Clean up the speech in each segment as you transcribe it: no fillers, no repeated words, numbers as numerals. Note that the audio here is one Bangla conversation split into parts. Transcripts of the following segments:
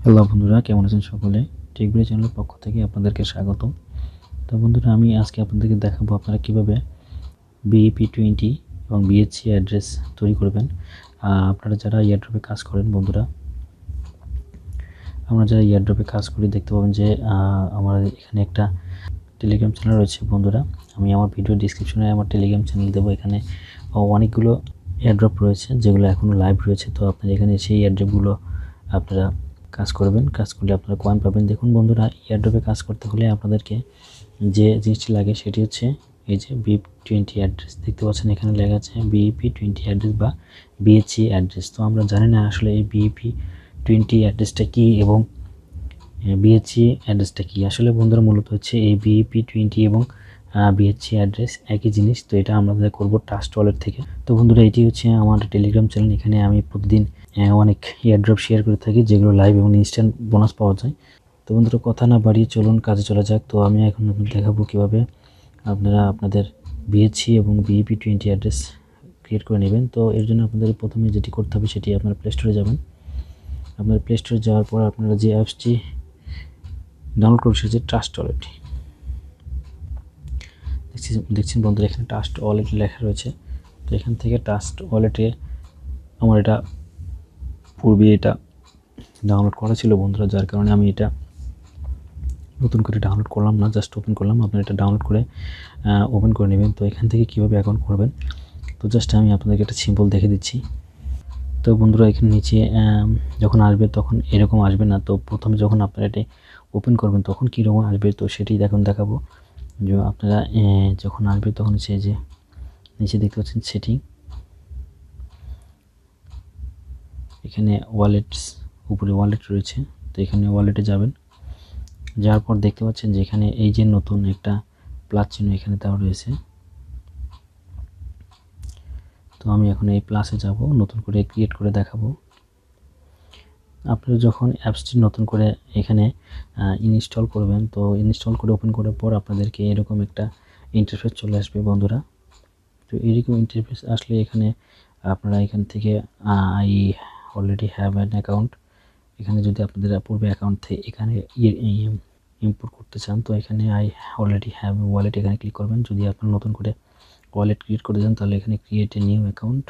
হ্যালো বন্ধুরা, কেমন আছেন সকলে? টেকবিডি চ্যানেলের পক্ষ থেকে আপনাদেরকে স্বাগতম। তো বন্ধুরা, আমি আজকে আপনাদেরকে দেখাবো আপনারা কিভাবে BEP-20 এবং BSC অ্যাড্রেস তৈরি করবেন। আপনারা যারা এয়ারড্রপে কাজ করেন বন্ধুরা, আমরা যারা এয়ারড্রপে কাজ করি দেখতে পাবেন যে আমার এখানে একটা টেলিগ্রাম চ্যানেল রয়েছে বন্ধুরা। আমি আমার ভিডিও ডিসক্রিপশনে আমার টেলিগ্রাম চ্যানেল দেবো। এখানে অনেকগুলো এয়ারড্রপ রয়েছে যেগুলো এখনও লাইভ রয়েছে। তো আপনারা এখানে সেই এয়ারড্রপগুলো আপনারা কাজ করবেন, কাজ করলে আপনারা কয়েন পাবেন। দেখুন বন্ধুরা, এয়ারড্রপে কাজ করতে হলে আপনাদেরকে যে জিনিসটি লাগে সেটি হচ্ছে এই যে BEP-20 অ্যাড্রেস দেখতে পাচ্ছেন, এখানে লেখা আছে BEP-20 অ্যাড্রেস বা BSC অ্যাড্রেস। তো আমরা জানি না আসলে এই BEP-20 অ্যাড্রেসটা কী এবং BSC অ্যাড্রেসটা কী। আসলে বন্ধুরা, মূলত হচ্ছে এই BEP-20 এবং BSC অ্যাড্রেস একই জিনিস। তো এটা আমরা করবো ট্রাস্ট ওয়ালেট থেকে। তো বন্ধুরা, এটি হচ্ছে আমার টেলিগ্রাম চ্যানেল। এখানে আমি প্রতিদিন অনেক এয়ারড্রপ শেয়ার করে থাকি যেগুলো লাইভ এবং ইনস্ট্যান্ট বোনাস পাওয়া যায়। তো বন্ধুরা, কথা না বাড়িয়ে চলুন কাজে চলা যাক। তো আমি এখন দেখাবো কীভাবে আপনারা আপনাদের BSC এবং BEP-20 অ্যাড্রেস ক্রিয়েট করে নেবেন। তো এর জন্য আপনাদের প্রথমে যেটি করতে হবে সেটি আপনারা প্লে স্টোরে যাবেন। আপনার প্লে স্টোরে যাওয়ার পর আপনারা যে অ্যাপসটি ডাউনলোড করে সেটি ট্রাস্ট ওয়ালেট। দেখছেন বন্ধুরা, এখানে ট্রাস্ট ওয়ালেট লেখা রয়েছে। তো এখান থেকে ট্রাস্ট ওয়ালেটে আমার এটা পূর্বে এটা ডাউনলোড করা ছিল বন্ধুরা, যার কারণে আমি এটা নতুন করে ডাউনলোড করলাম না, জাস্ট ওপেন করলাম। আপনারা এটা ডাউনলোড করে ওপেন করে নেবেন। তো এখান থেকে কীভাবে অ্যাকাউন্ট করবেন, তো জাস্ট আমি আপনাদেরকে একটা সিম্পল দেখে দিচ্ছি। তো বন্ধুরা, এখানে নিচে যখন আসবে তখন এরকম আসবে না। তো প্রথমে যখন আপনারা এটি ওপেন করবেন তখন কীরকম আসবে, তো সেটি দেখাবো। যে আপনারা যখন আসবে তখন হচ্ছে যে নিচে দেখতে পাচ্ছেন সেটিং, এখানে ওয়ালেটস, উপরে ওয়ালেট রয়েছে। তো এখানে ওয়ালেটে যাবেন, যাওয়ার পর দেখতে পাচ্ছেন যে এখানে এই যে নতুন একটা প্লাস চিহ্ন এখানে দেওয়া রয়েছে। তো আমি এখন এই প্লাসে যাব, নতুন করে ক্রিয়েট করে দেখাবো। আপনারা যখন অ্যাপসটি নতুন করে এখানে ইনস্টল করবেন, তো ইনস্টল করে ওপেন করার পর আপনাদেরকে এরকম একটা ইন্টারফেস চলে আসবে বন্ধুরা। তো এরকম ইন্টারফেস আসলে এখানে আপনারা এখান থেকে I already have an account, এখানে যদি আপনাদের পূর্বে অ্যাকাউন্ট থেকে এখানে ইম্পোর্ট করতে চান, তো এখানে আই অলরেডি হ্যাভ ওয়ালেট এখানে ক্লিক করবেন। যদি আপনার নতুন করে ওয়ালেট ক্রিয়েট করতে চান তাহলে এখানে create a new account,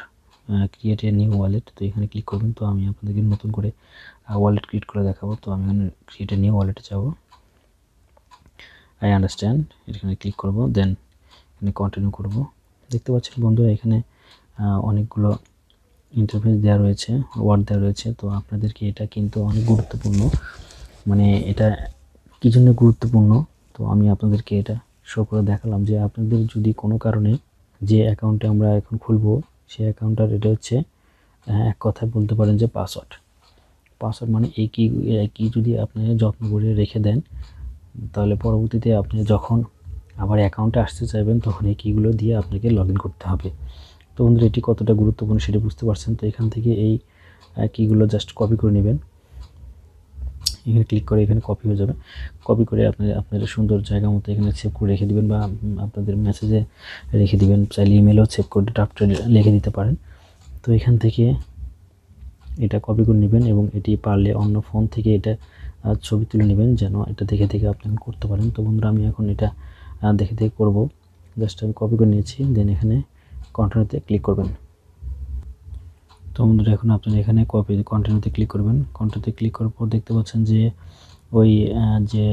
create a new wallet, তো এখানে ক্লিক করবেন। তো আমি আপনাদেরকে নতুন করে ওয়ালেট ক্রিয়েট করে দেখাবো। তো আমি এখানে ক্রিয়েট এ নিউ ওয়ালেটে যাব, আই আন্ডারস্ট্যান্ড, এখানে ক্লিক করব, দেন এখানে কন্টিনিউ করব। দেখতে পাচ্ছেন বন্ধুরা, এখানে অনেকগুলো ইন্টারফেস দেওয়া রয়েছে, ওয়ার্ড দেওয়া রয়েছে। তো আপনাদেরকে এটা কিন্তু অনেক গুরুত্বপূর্ণ, মানে এটা কী জন্য গুরুত্বপূর্ণ, তো আমি আপনাদেরকে এটা শো করে দেখালাম যে আপনাদের যদি কোনো কারণে যে অ্যাকাউন্টে আমরা এখন খুলবো সেই অ্যাকাউন্টটার এটা হচ্ছে এক কথায় বলতে পারেন যে পাসওয়ার্ড মানে এই কি যদি আপনি যত্ন করে রেখে দেন তাহলে পরবর্তীতে আপনি যখন আবার অ্যাকাউন্টে আসতে চাইবেন তখন এই কিগুলো দিয়ে আপনাকে লগ ইন করতে হবে। তো বন্ধুরা, এটি কতটা গুরুত্বপূর্ণ সেটা বুঝতে পারছেন। তো এখান থেকে এই কিগুলো জাস্ট কপি করে নেবেন, এখানে ক্লিক করে এখানে কপি হয়ে যাবে। কপি করে আপনাদের সুন্দর জায়গা মতো এখানে সেভ করে রেখে দিবেন বা আপনাদের মেসেজে রেখে দিবেন, চাইলে ইমেলও সেভ করে ড্রাফটে লিখে দিতে পারেন। তো এখান থেকে এটা কপি করে নেবেন এবং এটি পারলে অন্য ফোন থেকে এটা ছবি তুলে নেবেন যেন এটা দেখে আপনি করতে পারেন। তো বন্ধুরা, আমি এখন এটা দেখে করব, জাস্ট আমি কপি করে নিয়েছি, দেন এখানে কন্টিনিউতে ক্লিক করবেন। তো বন্ধুরা, এখন আপনারা এখানে কন্টিনিউতে ক্লিক করবেন। কন্টিনিউতে ক্লিক করার পর দেখতে পাচ্ছেন যে ওই যে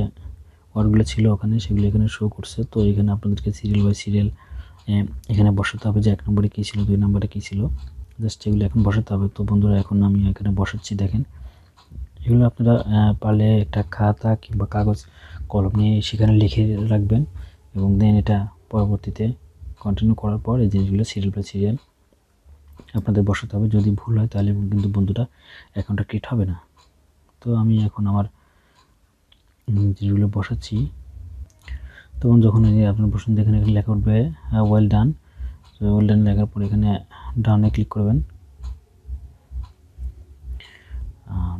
ওয়ার্ডগুলো ছিল ওখানে সেগুলো এখানে শো করছে। তো এখানে আপনাদেরকে সিরিয়াল বাই সিরিয়াল এখানে বসাতে হবে যে 1 নম্বরে কী ছিল, 2 নম্বরে কী ছিল, জাস্ট এগুলো এখন বসাতে হবে। তো বন্ধুরা, এখন আমি এখানে বসাচ্ছি, দেখেন এগুলো আপনারা পারলে একটা খাতা কিংবা কাগজ কলম নিয়ে সেখানে লিখে রাখবেন এবং দেন এটা পরবর্তীতে কন্টিনিউ করার পর এই জিনিসগুলো সিরিয়াল বাই সিরিয়াল আপনাদের বসাতে হবে। যদি ভুল হয় তাহলে কিন্তু বন্ধুরা অ্যাকাউন্টটা ক্রিয়েট হবে না। তো আমি এখন আমার জিনিসগুলো বসাচ্ছি। তখন যখন আপনার বসুন দেখেন এখানে লেখা উঠবে ওয়েল ডান। তো ওয়েল ডান লেখার পর এখানে ডানে ক্লিক করবেন।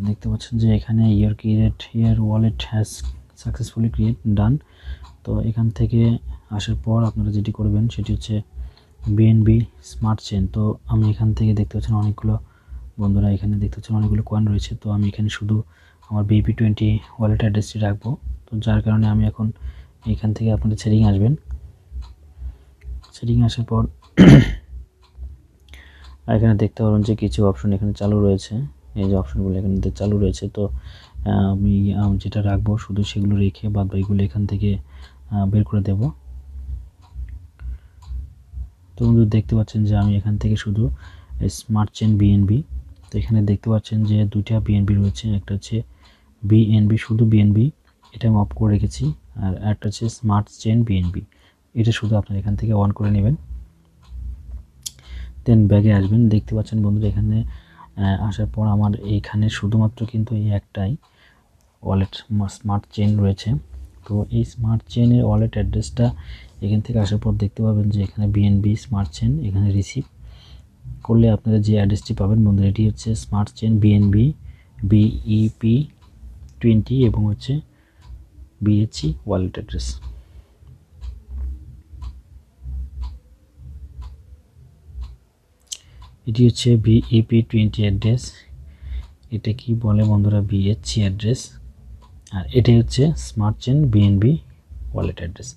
দেখতে পাচ্ছেন যে এখানে ইয়ার ওয়ালেট হ্যাজ সাকসেসফুলি ক্রিয়েট ডান। তো এখান থেকে আসার পর আপনারা যেটি করবেন সেটি হচ্ছে BNB স্মার্ট চেন। তো আমি এখান থেকে দেখতে পাচ্ছেন অনেকগুলো বন্ধুরা, এখানে দেখতে পাচ্ছেন অনেকগুলো কয়েন রয়েছে। তো আমি এখানে শুধু আমার BEP-20 ওয়ালেট অ্যাড্রেসটি রাখবো। তো যার কারণে আমি এখন এখান থেকে আপনাদের সেটিং আসবেন। সেটিং আসার পর এখানে দেখতে পাবেন যে কিছু অপশন এখানে চালু রয়েছে। এই যে অপশনগুলো এখানে চালু রয়েছে। তো আমি যেটা রাখবো শুধু সেগুলো রেখে বাদ বাকিগুলো এখান থেকে বের করে দেব। তো বন্ধুরা দেখতে পাচ্ছেন যে আমি এখান থেকে শুধু স্মার্ট চেইন বিএনবি, তো এখানে দেখতে পাচ্ছেন যে দুইটা বিএনবি রয়েছে, একটা হচ্ছে বিএনবি শুধু বিএনবি, এটা আমি অফ করে রেখেছি, আর একটা হচ্ছে স্মার্ট চেইন বিএনবি, এটা শুধু আপনারা এখান থেকে অন করে নেবেন। দেন ব্যাগে আসবেন, দেখতে পাচ্ছেন বন্ধুরা এখানে আসার পর আমার এইখানে শুধুমাত্র কিন্তু এই একটাই ওয়ালেট স্মার্ট চেইন রয়েছে। তো এই স্মার্ট চেইনের ওয়ালেট অ্যাড্রেসটা এখান থেকে আসার পর দেখতে পাবেন যে এখানে বিএনবি স্মার্ট চেইন, এখানে রিসিভ করলে আপনারা যে অ্যাড্রেসটি পাবেন বন্ধুরা এটি হচ্ছে স্মার্ট চেইন বিএনবি BEP-20 এবং হচ্ছে BSC ওয়ালেট অ্যাড্রেস। এটি হচ্ছে BEP-20 অ্যাড্রেস, এটা কি বলে বন্ধুরা BSC অ্যাড্রেস, আর এটাই হচ্ছে smart chain BNB wallet address.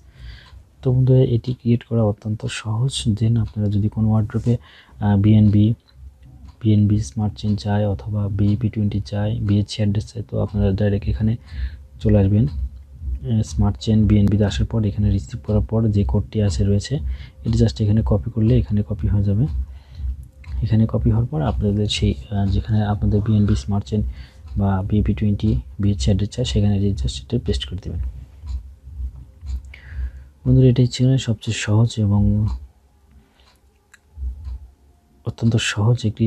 তো বন্ধুরা এটি ক্রিয়েট করা অত্যন্ত সহজ। দেন আপনারা যদি কোনো ওয়ার্ড্রপে বিএনবি স্মার্ট চেইন চাই অথবা BEP-20 চাই, BSC অ্যাড্রেস চাই, তো আপনারা ডাইরেক্ট এখানে চলে আসবেন। স্মার্ট চেইন বিএনবিতে আসার পর এখানে রিসিভ করার পর যে কোডটি রয়েছে এটি জাস্ট এখানে কপি করলে এখানে কপি হয়ে যাবে। এখানে কপি হওয়ার পর আপনাদের সেই যেখানে আপনাদের বিএনবি স্মার্ট চেইন বা BEP-20 BSC অ্যাড্রেস চাই সেখানে জাস্ট এটা পেস্ট করে দেবেন। বন্ধুরা এটাই ছিল সবচেয়ে সহজ এবং অত্যন্ত সহজ একটি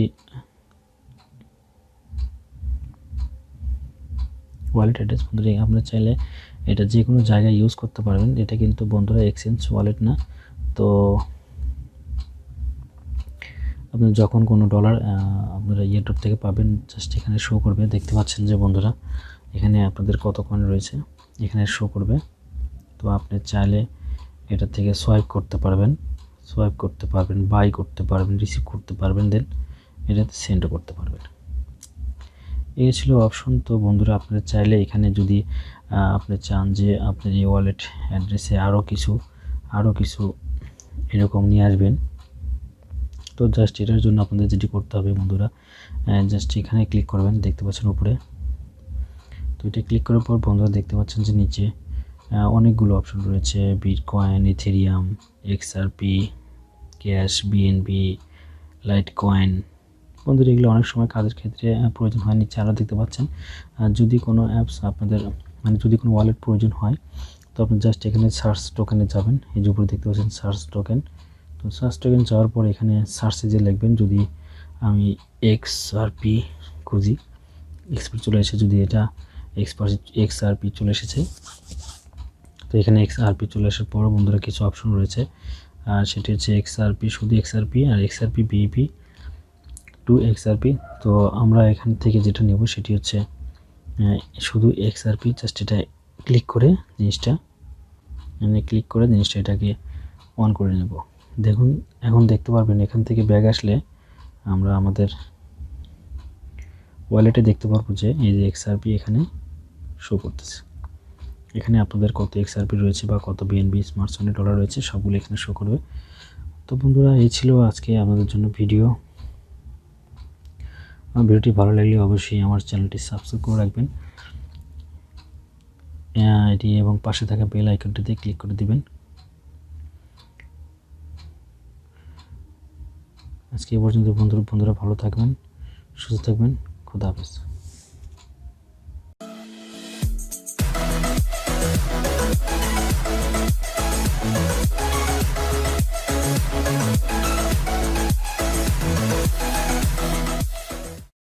ওয়ালেট অ্যাড্রেস। বন্ধুরা আপনারা চাইলে এটা যে কোনো জায়গায় ইউজ করতে পারবেন, এটা কিন্তু বন্ধুরা এক্সচেঞ্জ ওয়ালেট না। তো আপনারা যখন কোনো ডলার আপনারা এয়ারড্রপ থেকে পাবেন জাস্ট এখানে শো করবে, দেখতে পাচ্ছেন যে বন্ধুরা এখানে আপনাদের কত কয়েন রয়েছে এখানে শো করবে। তো আপনি চাইলে এটা থেকে সোয়াইপ করতে পারবেন, বাই করতে পারবেন, রিসিভ করতে পারবেন, দেন এটাতে সেন্ডও করতে পারবেন। এই ছিল অপশন। তো বন্ধুরা আপনারা চাইলে এখানে যদি আপনি চান যে আপনার এই ওয়ালেট অ্যাড্রেসে আরও কিছু এরকম নিয়ে আসবেন, তো জাস্ট এটার জন্য আপনাদের যেটি করতে হবে বন্ধুরা জাস্ট এখানে ক্লিক করবেন, দেখতে পাচ্ছেন উপরে। তো এটা ক্লিক করার পর বন্ধুরা দেখতে পাচ্ছেন যে নিচে অনেকগুলো অপশন রয়েছে, bitcoin, Ethereum, XRP, cash, BNB, light coin. বন্ধুরা এগুলো অনেক সময় কাজের ক্ষেত্রে প্রয়োজন হয়। নিচে আরও দেখতে পাচ্ছেন যদি কোনো অ্যাপস আপনাদের যদি কোনো ওয়ালেট প্রয়োজন হয় তো আপনি জাস্ট এখানে সার্চ টোকেনে যাবেন, এই যে উপরে দেখতে পাচ্ছেন সার্চ টোকেন। তো সার্চ টোকেন যাওয়ার পর এখানে সার্চে যে লিখবেন, যদি আমি XRP খুঁজি, XRP চলে এসেছে, যদি এটা XRP চলে এসেছে, তো এখানে XRP চলে আসার পর বন্ধুরা কিছু অপশন রয়েছে, আর সেটি হচ্ছে XRP, শুধু XRP আর XRP BEP-2 XRP। তো আমরা এখান থেকে যেটা নেব সেটি হচ্ছে শুধু XRP, জাস্ট এটা ক্লিক করে জিনিসটা এটাকে অন করে নেব। দেখুন এখন দেখতে পারবেন এখান থেকে ব্যাগ আসলে আমরা আমাদের ওয়ালেটে দেখতে পারবো যে এই যে XRP এখানে শো করতেছে। এখানে আপনাদের কত XRP রয়েছে বা কত বিএনবি স্মার্ট চেইন ডলার রয়েছে সবগুলো এখানে শো করবে। তো বন্ধুরা এই ছিল আজকে আমাদের জন্য ভিডিও। ভিডিওটি ভালো লাগলে অবশ্যই আমার চ্যানেলটি সাবস্ক্রাইব করে রাখবেন এটি, এবং পাশে থাকা বেল আইকনটিতে ক্লিক করে দিবেন। আজকে এই পর্যন্ত বন্ধুরা ভালো থাকবেন, সুস্থ থাকবেন, খোদা হাফেজ।